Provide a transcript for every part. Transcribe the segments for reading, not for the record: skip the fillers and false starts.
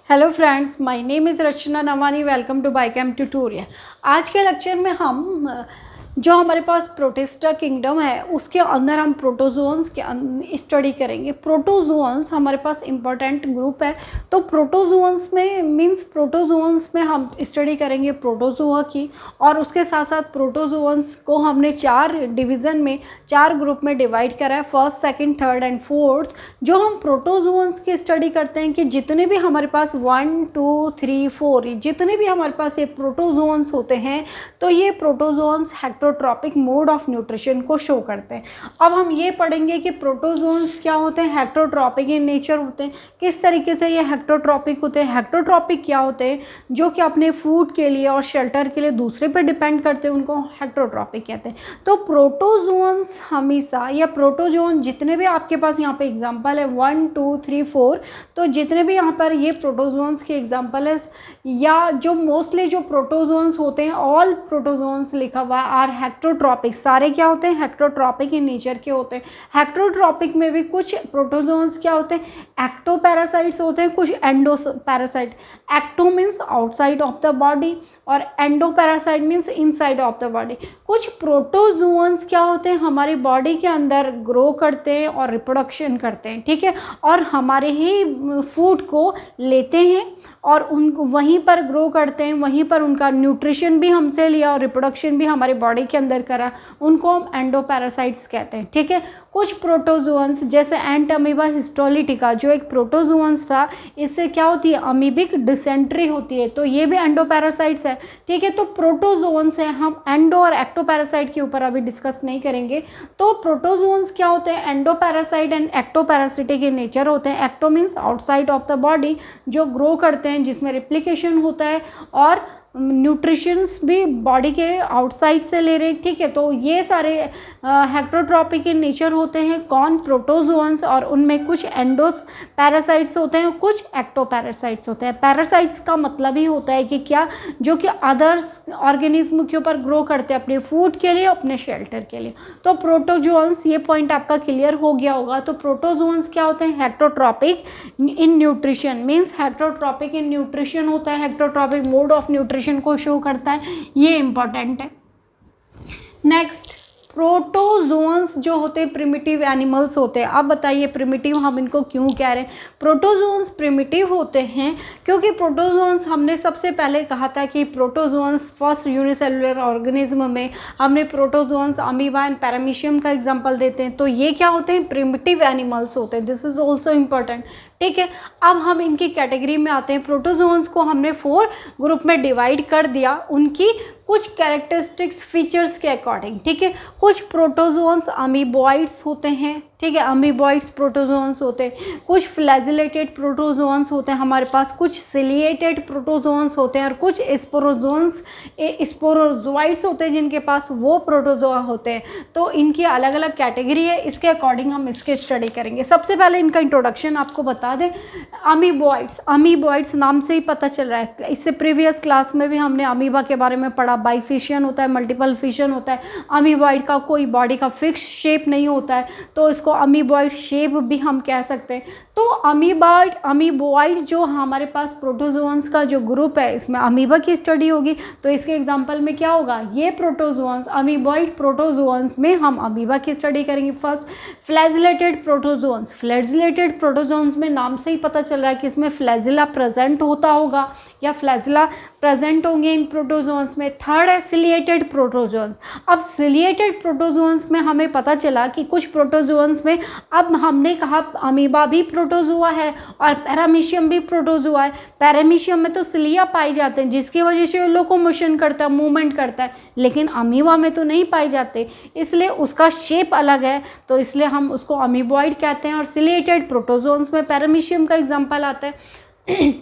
Hello friends, my name is Rachna Nawani. Welcome to biochem tutorial. आज के lecture में हम जो हमारे पास प्रोटिस्टा किंगडम है उसके अंदर हम प्रोटोजोन्स के स्टडी करेंगे। प्रोटोजोन्स हमारे पास इम्पोर्टेंट ग्रुप है। तो प्रोटोजोन्स में प्रोटोजोन्स में हम स्टडी करेंगे प्रोटोजोआ की, और उसके साथ साथ प्रोटोजोन्स को हमने चार डिवीज़न में, चार ग्रुप में डिवाइड करा है, first, second, third and fourth. जो हम प्रोटोजोन्स की स्टडी करते हैं कि जितने भी हमारे पास 1, 2, 3, 4 जितने भी हमारे पास ये प्रोटोजोन्स होते हैं, तो ये प्रोटोजोन्स हेक्टोट्रॉपिक मोड ऑफ न्यूट्रिशन को शो करते हैं। अब हम ये पढ़ेंगे कि प्रोटोजोन्स क्या होते हैं, हेक्टोट्रॉपिक इन नेचर होते हैं, किस तरीके से ये हेक्टोट्रॉपिक होते हैं। हेक्टोट्रॉपिक क्या होते हैं, जो कि अपने फूड के लिए और शेल्टर के लिए दूसरे पर डिपेंड करते हैं, उनको हेक्टोट्रॉपिक कहते हैं। तो प्रोटोजोन्स हमेशा, या प्रोटोजोन जितने भी आपके पास यहाँ पे एग्जाम्पल है 1, 2, 3, 4, तो जितने भी यहाँ पर ये प्रोटोजोन्स के एग्जाम्पल है, या जो मोस्टली जो प्रोटोजोन्स होते हैं, ऑल प्रोटोजोन्स लिखा हुआ है आर हेक्टोट्रॉपिक। सारे क्या होते हैं, हेक्टोट्रॉपिक इन नेचर के होते हैं। हेक्टोट्रॉपिक में भी कुछ प्रोटोजोन्स क्या होते हैं, एक्टोपैरासाइट्स होते हैं, कुछ endoparasite. Ecto means outside of the body और endoparasite means inside of the body. कुछ प्रोटोजोन्स क्या होते हैं, हमारी बॉडी के अंदर ग्रो करते हैं और रिप्रोडक्शन करते हैं, ठीक है, और हमारे ही फूड को लेते हैं और उनको वहीं पर ग्रो करते हैं, वहीं पर उनका न्यूट्रिशन भी हमसे लिया और रिप्रोडक्शन भी हमारे बॉडी के अंदर करा, उनको हम एंडोपैरासाइट्स कहते हैं, ठीक है। कुछ प्रोटोजोन्स जैसे एंट अमीबा हिस्टोलिटिका जो एक प्रोटोजोन्स था, इससे क्या होती है, अमीबिक डिसेंट्री होती है, तो ये भी एंडोपैरासाइट्स है, ठीक है। तो प्रोटोजोन्स है, हम एंडो और एक्टोपैरासाइट के ऊपर अभी डिस्कस नहीं करेंगे। तो प्रोटोजोन्स क्या होते हैं, endoparasite and ectoparasitic in nature होते हैं। Ecto means outside of the body, जो ग्रो करते हैं, जिसमें रिप्लिकेशन होता है और न्यूट्रिशंस भी बॉडी के आउटसाइड से ले रहे हैं, ठीक है। तो ये सारे हेक्टोट्रॉपिक इन नेचर होते हैं, कौन, प्रोटोजोन्स, और उनमें कुछ एंडोस पैरासाइट्स होते हैं, कुछ एक्टोपैरासाइट्स होते हैं। पैरासाइट्स का मतलब ही होता है कि क्या, जो कि अदर्स ऑर्गेनिज्म के ऊपर ग्रो करते हैं अपने फूड के लिए, अपने शेल्टर के लिए। तो प्रोटोजोन्स, ये पॉइंट आपका क्लियर हो गया होगा। तो प्रोटोजोन्स क्या होते हैं, heterotrophic in nutrition means heterotrophic in nutrition होता है, हेक्टोट्रॉपिक मोड ऑफ न्यूट्रिशन को शो करता है, ये इंपॉर्टेंट है। नेक्स्ट, प्रोटोजोन्स जो होते हैं प्रिमिटिव एनिमल्स होते हैं। अब बताइए प्रिमिटिव हम इनको क्यों कह रहे हैं। प्रोटोजोन्स प्रिमिटिव होते हैं क्योंकि प्रोटोजोन्स, हमने सबसे पहले कहा था कि प्रोटोजोन्स फर्स्ट यूनिसेलुलर ऑर्गेनिज्म में हमने प्रोटोजोन्स अमीबा एंड पैरामीशियम का एग्जांपल देते हैं। तो ये क्या होते हैं, प्रिमिटिव एनिमल्स होते हैं। दिस इज ऑल्सो इम्पॉर्टेंट, ठीक है। अब हम इनकी कैटेगरी में आते हैं। प्रोटोजोन्स को हमने 4 ग्रुप में डिवाइड कर दिया, उनकी कुछ कैरेक्टरिस्टिक्स फीचर्स के अकॉर्डिंग, ठीक है। कुछ प्रोटोजोन्स अमीबॉइड्स होते हैं, ठीक है, अमीबॉइड्स प्रोटोजोन्स होते हैं। कुछ फ्लैजिलेटेड प्रोटोजोन्स होते हैं हमारे पास, कुछ सिलिएटेड प्रोटोजोन्स होते हैं, और कुछ स्पोरोजोन्स, स्पोरोजोइड्स होते हैं जिनके पास वो प्रोटोजोआ होते हैं। तो इनकी अलग अलग कैटेगरी है, इसके अकॉर्डिंग हम इसके स्टडी करेंगे। सबसे पहले इनका इंट्रोडक्शन आपको बता दें। अमीबॉइड्स नाम से ही पता चल रहा है, इससे प्रीवियस क्लास में भी हमने अमीबा के बारे में पढ़ा। बाइफिशियन होता है, मल्टीपल फिशन होता है। अमीबॉइड का कोई बॉडी का फिक्स शेप नहीं होता है, तो इसको अमीबॉइड शेप भी हम कह सकते हैं। तो अमीबॉइड जो हमारे पास प्रोटोजोन्स का जो ग्रुप है, इसमें अमीबा की स्टडी होगी, तो इसके एग्जांपल में क्या होगा, ये प्रोटोजोन्स, अमीबॉइड प्रोटोजोन्स में हम अमीबा की स्टडी करेंगे। First, flagellated protozoans. Flagellated protozoans में नाम से ही पता चल रहा है कि इसमें फ्लैजिला प्रेजेंट होता होगा, या फ्लैजिला प्रेजेंट होंगे इन प्रोटोजोन्स में। थर्ड है सिलिएटेड प्रोटोजोन्स। अब सिलिएटेड प्रोटोजोन्स में हमें पता चला कि कुछ प्रोटोजोन्स में, अब हमने कहा अमीबा भी प्रोटोजोआ है और पैरामीशियम भी प्रोटोजोआ है। पैरामीशियम में तो सिलिया पाए जाते हैं, जिसकी वजह से वो लोकोमोशन करता है, मूवमेंट करता है, लेकिन अमीबा में तो नहीं पाए जाते, इसलिए उसका शेप अलग है, तो इसलिए हम उसको अमीबॉइड कहते हैं। और सिलिएटेड प्रोटोजोन्स में पैरामीशियम का एग्जाम्पल आता है।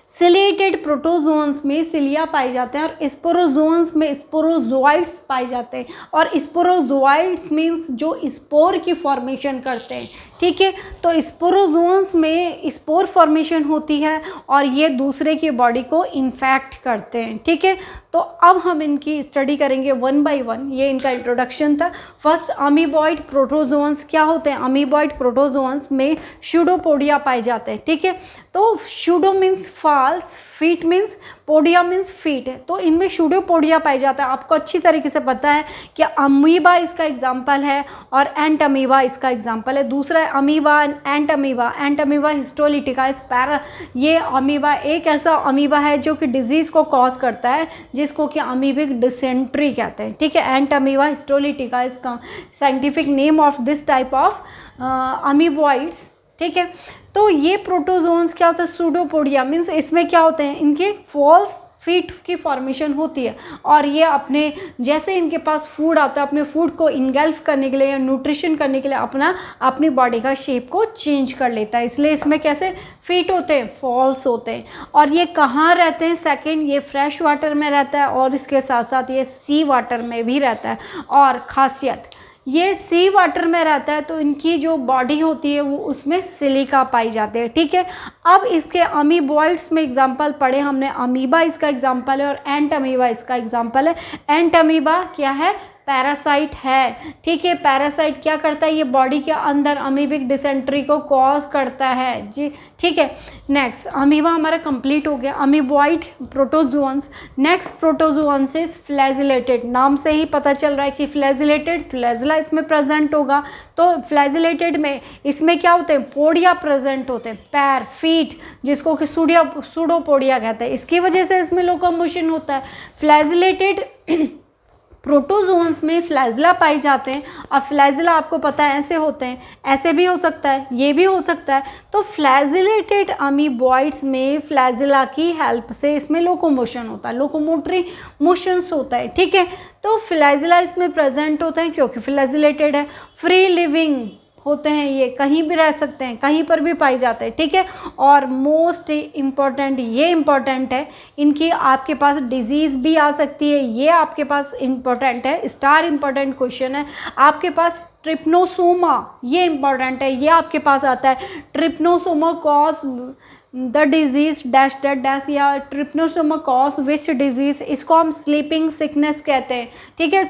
सिलिएटेड प्रोटोजोन्स में सिलिया पाए जाते हैं और स्पोरोजोन्स में स्पोरोजोइड्स पाए जाते हैं। और स्पोरोजोइड्स मीन्स जो स्पोर की फॉर्मेशन करते हैं, ठीक है। तो स्पोरोजोन्स में स्पोर फॉर्मेशन होती है और ये दूसरे की बॉडी को इन्फेक्ट करते हैं, ठीक है। तो अब हम इनकी स्टडी करेंगे वन बाय वन। ये इनका इंट्रोडक्शन था। फर्स्ट, अमीबॉइड प्रोटोजोन्स क्या होते हैं? अमीबॉइड प्रोटोजोन्स में स्यूडोपोडिया पाए जाते हैं, ठीक है। तो pseudo means false, feet means, podia means feet है। तो इनमें स्यूडोपोडिया पाई जाता है। आपको अच्छी तरीके से पता है कि अमीबा इसका एग्जाम्पल है और एंट अमीबा इसका एग्जाम्पल है। दूसरा है अमीबा एंट अमीबा। एंट अमीबा हिस्टोलिटिका पैरा, ये अमीबा एक ऐसा अमीबा है जो कि डिजीज़ को कॉज करता है जिसको कि अमीबिक डिसेंट्री कहते हैं, ठीक है। एंट अमीबा हिस्टोलिटिका इसका scientific name of this type of amoeboids, ठीक है। तो ये प्रोटोजोन्स क्या होता है? सूडोपोडिया मीन्स इसमें क्या होते हैं? इनके फॉल्स फीट की फॉर्मेशन होती है और ये अपने जैसे इनके पास फूड आता है, अपने फूड को इंगल्फ करने के लिए या न्यूट्रिशन करने के लिए अपनी बॉडी का शेप को चेंज कर लेता है। इसलिए इसमें कैसे फीट होते हैं? फॉल्स होते हैं। और ये कहाँ रहते हैं? सेकंड, ये फ्रेश वाटर में रहता है और इसके साथ साथ ये सी वाटर में भी रहता है। और खासियत, ये सी वाटर में रहता है तो इनकी जो बॉडी होती है वो उसमें सिलिका पाई जाती है, ठीक है। अब इसके अमीबॉइड्स में एग्जांपल पढ़े हमने। अमीबा इसका एग्जांपल है और एंट अमीबा इसका एग्जांपल है। एंट अमीबा क्या है? पैरासाइट है, ठीक है। पैरासाइट क्या करता है? ये बॉडी के अंदर अमीबिक डिसेंट्री को कॉज करता है जी, ठीक है। नेक्स्ट, अमीबा हमारा कंप्लीट हो गया। Amoeboid protozoans. Next protozoans is flagellated. नाम से ही पता चल रहा है कि फ्लैजिलेटेड, फ्लैजिला इसमें प्रेजेंट होगा। तो फ्लैजिलेटेड में इसमें क्या होते हैं? पोडिया प्रेजेंट होते हैं, पैर, फीट, जिसको कि सूडोपोडिया कहते हैं। इसकी वजह से इसमें लोकोमोशन होता है। फ्लैजिलेटेड प्रोटोजोन्स में फ्लैजिला पाई जाते हैं। अब फ्लैजिला आपको पता है ऐसे होते हैं, ऐसे भी हो सकता है, ये भी हो सकता है। तो फ्लैजिलेटेड अमीबॉइड्स में फ्लैजिला की हेल्प से इसमें लोकोमोशन होता है, लोकोमोटरी मोशंस होता है, ठीक है। तो फ्लैजिला इसमें प्रेजेंट होता है क्योंकि फ्लैजिलेटेड है। फ्री लिविंग होते हैं, ये कहीं भी रह सकते हैं, कहीं पर भी पाई जाते हैं, ठीक है। और मोस्ट इम्पॉर्टेंट, ये इम्पॉर्टेंट है, इनकी आपके पास डिजीज़ भी आ सकती है। ये आपके पास इम्पॉर्टेंट है, स्टार इम्पॉर्टेंट क्वेश्चन है आपके पास। ट्रिप्नोसोमा, ये इम्पॉर्टेंट है, ये आपके पास आता है। Trypanosoma cause the disease dash that dash, या ट्रिप्नोसोमा कॉज विच डिजीज, इसको हम स्लीपिंग सिकनेस कहते हैं, ठीक है।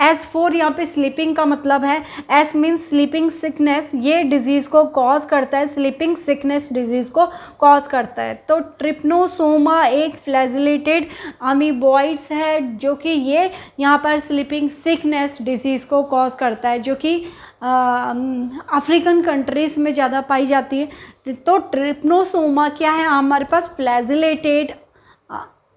S4 यहाँ पे स्लीपिंग का मतलब है, S मीन्स स्लीपिंग सिकनेस, ये डिजीज़ को कॉज करता है, स्लीपिंग सिकनेस डिजीज़ को कॉज करता है। तो ट्रिप्नोसोमा एक फ्लैजिलेटेड अमीबॉइड्स है जो कि ये यहाँ पर स्लीपिंग सिकनेस डिजीज़ को कॉज करता है, जो कि अफ्रीकन कंट्रीज़ में ज़्यादा पाई जाती है। तो ट्रिप्नोसोमा क्या है? हमारे पास फ्लैजिलेटेड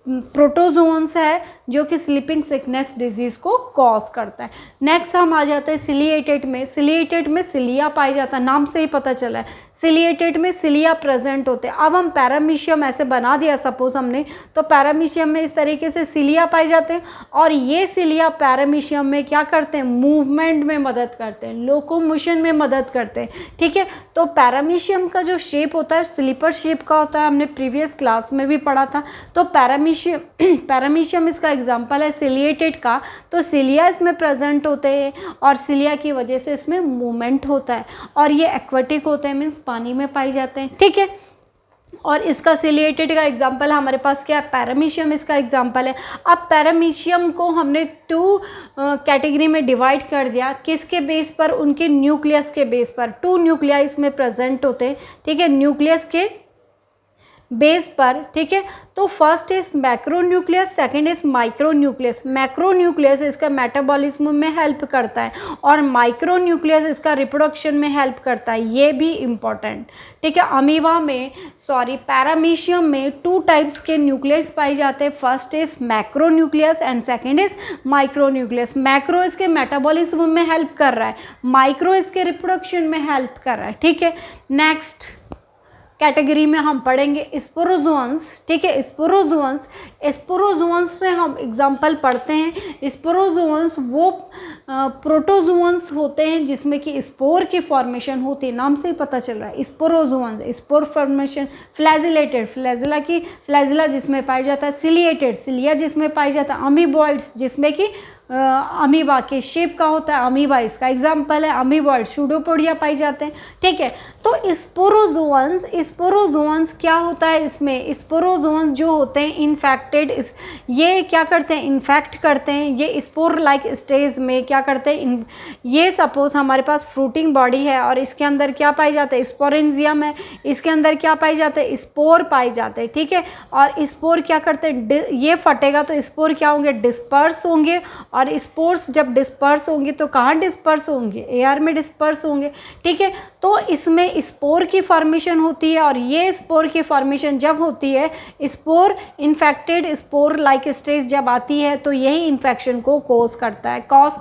प्रोटोजोन्स है जो कि स्लीपिंग सिकनेस डिजीज़ को कॉज करता है। नेक्स्ट हम आ जाते हैं सिलिएटेड में। सिलिएटेड में सिलिया पाई जाता है, नाम से ही पता चला है, सिलिएटेड में सिलिया प्रेजेंट होते हैं। अब हम पैरामीशियम ऐसे बना दिया सपोज हमने, तो पैरामीशियम में इस तरीके से सिलिया पाए जाते हैं और ये सिलिया पैरामीशियम में क्या करते हैं? मूवमेंट में मदद करते हैं, लोकोमोशन में मदद करते हैं, ठीक है। तो पैरामीशियम का जो शेप होता है स्लीपर शेप का होता है, हमने प्रीवियस क्लास में भी पढ़ा था। तो पैरामीशियम इसका एग्जाम्पल है सिलिएटेड का। तो सिलिया इसमें प्रेजेंट होते हैं और सिलिया की वजह से इसमें मूवमेंट होता है और ये एक्वेटिक होते हैं, मीन्स पानी में पाए जाते हैं, ठीक है। और इसका सिलिएटेड का एग्जाम्पल हमारे पास क्या है? पैरामीशियम इसका एग्जाम्पल है। अब पैरामीशियम को हमने 2 कैटेगरी में डिवाइड कर दिया, किसके बेस पर? उनके न्यूक्लियस के बेस पर। 2 न्यूक्लियाई इसमें प्रेजेंट होते हैं, ठीक है, न्यूक्लियस के बेस पर, ठीक है। तो first is macro nucleus, second is micro nucleus. Macro nucleus इसका मेटाबॉलिज्म में हेल्प करता है और माइक्रो न्यूक्लियस इसका रिप्रोडक्शन में हेल्प करता है, ये भी इम्पॉर्टेंट, ठीक है। अमीबा में पैरामीशियम में 2 टाइप्स के न्यूक्लियस पाए जाते हैं। First is macro nucleus and second is micro nucleus. Macro इसके मेटाबॉलिज्म में हेल्प कर रहा है, माइक्रो इसके रिप्रोडक्शन में हेल्प कर रहा है, ठीक है। नेक्स्ट कैटेगरी में हम पढ़ेंगे स्पोरोजोन्स, ठीक है। स्पोरोजोन्स में हम एग्जाम्पल पढ़ते हैं। स्पोरोजोन्स वो प्रोटोजोन्स होते हैं जिसमें कि स्पोर की फॉर्मेशन होती है, नाम से ही पता चल रहा है। Sporozoans, spore formation. Flagellated, flagella जिसमें पाया जाता है। सिलिएटेड, सिलिया जिसमें पाया जाता है। अमीबॉइड्स जिसमें कि अमीबा के शेप का होता है, अमीबा इसका एग्जाम्पल है। अमीबॉइड, सूडोपोडिया पाई जाते हैं, ठीक है। तो स्पोरोजोन्स क्या होता है इसमें? स्पोरोजोन्स जो होते हैं इन्फेक्टेड, ये क्या करते हैं? इन्फेक्ट करते हैं। ये स्पोर लाइक स्टेज में क्या करते हैं? ये सपोज हमारे पास फ्रूटिंग बॉडी है और इसके अंदर क्या पाई जाते हैं? स्पोरेंजियम है, इसके अंदर क्या पाई जाते हैं? स्पोर पाए जाते हैं, ठीक है। और स्पोर क्या करते हैं? ये फटेगा तो स्पोर क्या होंगे? डिस्पर्स होंगे। और स्पोर्स जब डिस्पर्स होंगे तो कहाँ डिस्पर्स होंगे? एयर में डिस्पर्स होंगे, ठीक है। तो इसमें स्पोर की फॉर्मेशन होती है और ये स्पोर की फॉर्मेशन जब होती है, spore infected spore like stage जब आती है तो यही इन्फेक्शन को कॉज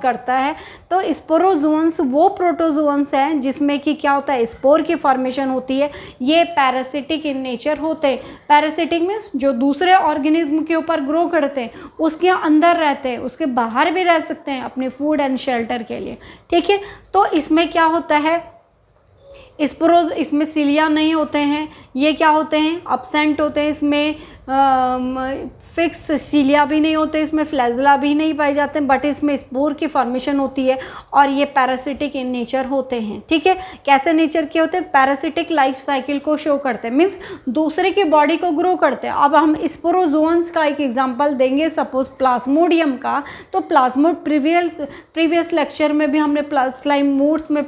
करता है। तो स्पोरोजोन्स वो प्रोटोजोन्स हैं जिसमें कि क्या होता है? स्पोर की फॉर्मेशन होती है। ये पैरासिटिक इन नेचर होते हैं। पैरासिटिक मीन्स जो दूसरे ऑर्गेनिज्म के ऊपर ग्रो करते हैं, उसके अंदर रहते हैं, उसके बाहर भी रह सकते हैं अपने फूड एंड शेल्टर के लिए, ठीक है। तो इसमें क्या होता है? इसमें सिलिया नहीं होते हैं, ये क्या होते हैं? अब्सेंट होते हैं। इसमें फिक्स सिलिया भी नहीं होते, इसमें फ्लैजिला भी नहीं पाए जाते हैं, बट इसमें स्पोर की फॉर्मेशन होती है और ये पैरासिटिक इन नेचर होते हैं, ठीक है। कैसे नेचर के होते हैं? पैरासिटिक लाइफ साइकिल को शो करते हैं, मीन्स दूसरे की बॉडी को ग्रो करते हैं। अब हम स्पोरोजोन्स का एक एग्जांपल देंगे, सपोज प्लाज्मोडियम का। तो प्रीवियस लेक्चर में भी हमने प्लाज्मोड्स में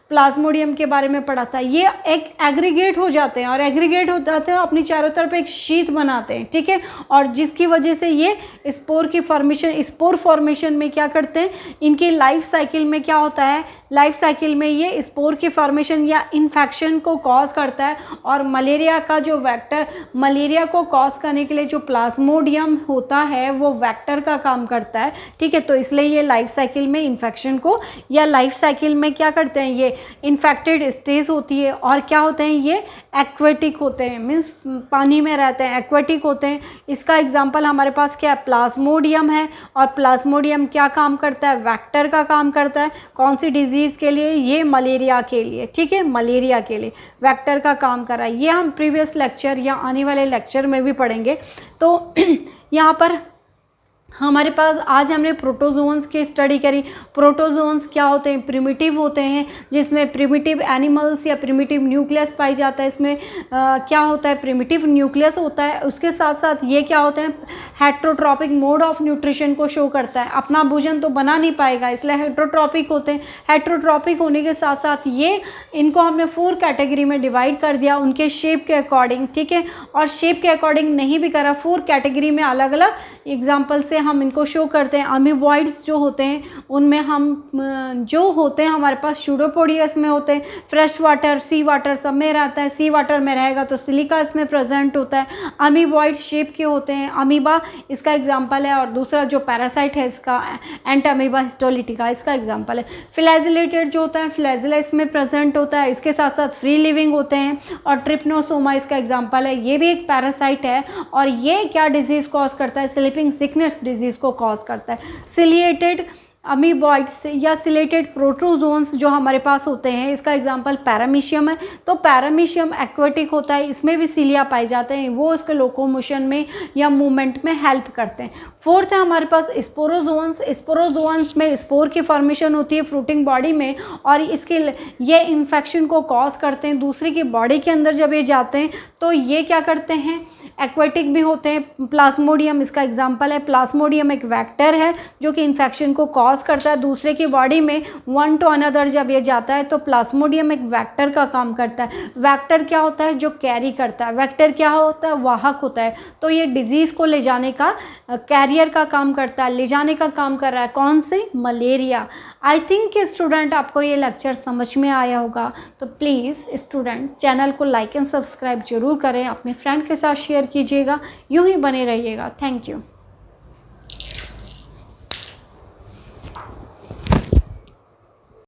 प्लाज्मोडियम के बारे में पढ़ा था। ये एक एग्रीगेट हो जाते हैं और एग्रीगेट हो जाते हैं अपनी चारों तरफ एक शीट बनाते हैं, ठीक है। और जिसकी वजह से ये स्पोर फॉर्मेशन में क्या करते हैं? इनकी लाइफ साइकिल में क्या होता है? लाइफ साइकिल में ये स्पोर की फॉर्मेशन या इन्फेक्शन को कॉज करता है। और मलेरिया का जो वेक्टर, मलेरिया को कॉज करने के लिए जो प्लाज्मोडियम होता है वो वेक्टर का काम करता है, ठीक है। तो इसलिए ये लाइफ साइकिल में इन्फेक्शन को या लाइफ साइकिल में क्या करते हैं? ये इन्फेक्टेड स्टेज होती है। और क्या होते हैं? ये एक्वेटिक होते हैं, मीन्स पानी में रहते हैं, एक्वेटिक होते हैं। इसका एग्जांपल हमारे पास क्या है? प्लाज्मोडियम है। और प्लाज्मोडियम क्या काम करता है? वेक्टर का काम करता है। कौन सी डिजीज़ के लिए? ये मलेरिया के लिए, ठीक है। मलेरिया के लिए वेक्टर का काम कर रहा है। ये हम प्रीवियस लेक्चर या आने वाले लेक्चर में भी पढ़ेंगे। तो यहाँ पर हमारे पास आज हमने प्रोटोजोन्स की स्टडी करी। प्रोटोजोन्स क्या होते हैं? प्रिमिटिव होते हैं, जिसमें प्रिमिटिव एनिमल्स या प्रिमिटिव न्यूक्लियस पाई जाता है। इसमें क्या होता है? प्रिमिटिव न्यूक्लियस होता है। उसके साथ साथ ये क्या होते हैं? हेट्रोट्रॉपिक मोड ऑफ न्यूट्रिशन को शो करता है। अपना भोजन तो बना नहीं पाएगा, इसलिए हेट्रोट्रॉपिक होते हैं। हेट्रोट्रॉपिक होने के साथ साथ ये इनको हमने 4 कैटेगरी में डिवाइड कर दिया उनके शेप के अकॉर्डिंग, ठीक है। और शेप के अकॉर्डिंग नहीं भी करा, 4 कैटेगरी में अलग अलग एग्जाम्पल से हम इनको शो करते हैं। अमीबॉइड्स जो होते हैं उनमें हम जो होते हैं हमारे पास सूडोपोडियस में होते हैं। फ्रेश वाटर, सी वाटर सब में रहता है। सी वाटर में रहेगा तो सिलिका इसमें प्रेजेंट होता है। अमीबॉइड शेप के होते हैं। अमीबा इसका एग्जांपल है। और दूसरा जो पैरासाइट है इसका एंटामीबा हिस्टोलिटिका इसका एग्जांपल है। फ्लैजिलेटेड जो होता है, फ्लैजिला इसमें प्रेजेंट होता है। इसके साथ साथ फ्री लिविंग होते हैं। और ट्रिप्नोसोमा इसका एग्जाम्पल है, ये भी एक पैरासाइट है। और ये क्या डिजीज़ कॉज करता है? स्लीपिंग सिकनेस डिजीज़ को कॉज करता है। सिलिएटेड अमीबॉइड्स या सिलेटेड प्रोटोजोन्स जो हमारे पास होते हैं, इसका एग्जांपल पैरामीशियम है। तो पैरामीशियम एक्वेटिक होता है, इसमें भी सिलिया पाए जाते हैं, वो उसके लोकोमोशन में या मूवमेंट में हेल्प करते हैं। फोर्थ है हमारे पास स्पोरोजोन्स। स्पोरोजोन्स में स्पोर की फॉर्मेशन होती है फ्रूटिंग बॉडी में, और इसके ये इन्फेक्शन को कॉज करते हैं। दूसरे की बॉडी के अंदर जब ये जाते हैं तो ये क्या करते हैं? एक्वेटिक भी होते हैं। प्लाज्मोडियम इसका एग्जाम्पल है। प्लाज्मोडियम एक वेक्टर है जो कि इन्फेक्शन को कॉज करता है दूसरे की बॉडी में। वन टू अनदर जब ये जाता है तो प्लाज्मोडियम एक वेक्टर का काम करता है। वेक्टर क्या होता है? जो कैरी करता है। वेक्टर क्या होता है? वाहक होता है। तो ये डिजीज़ को ले जाने का कैरियर का काम करता है, ले जाने का काम कर रहा है। कौन सी? मलेरिया। आई थिंक स्टूडेंट आपको ये लेक्चर समझ में आया होगा। तो प्लीज़ स्टूडेंट चैनल को लाइक एंड सब्सक्राइब जरूर करें, अपने फ्रेंड के साथ शेयर कीजिएगा। यूँ ही बने रहिएगा। Thank you.